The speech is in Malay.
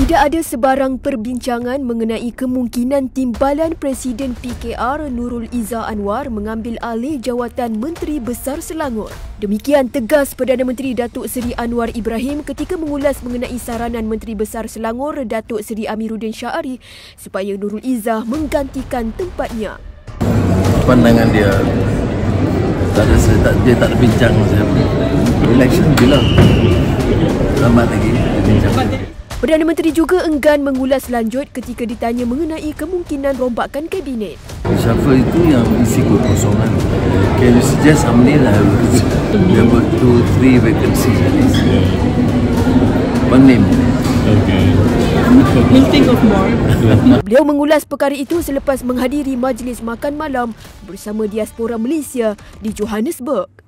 Tidak ada sebarang perbincangan mengenai kemungkinan timbalan Presiden PKR Nurul Izzah Anwar mengambil alih jawatan Menteri Besar Selangor. Demikian tegas Perdana Menteri Datuk Seri Anwar Ibrahim ketika mengulas mengenai saranan Menteri Besar Selangor Datuk Seri Amiruddin Syahari supaya Nurul Izzah menggantikan tempatnya. Pandangan dia dia tak ada bincang siapa. Election bila lambat lagi bincang. Perdana Menteri juga enggan mengulas lanjut ketika ditanya mengenai kemungkinan rombakan kabinet. Reshuffle itu yang isi kekosongan. Can you suggest how many lah? There were 2-3 vacancies at least. One name. Okay. We'll think of more. Beliau mengulas perkara itu selepas menghadiri majlis makan malam bersama diaspora Malaysia di Johannesburg.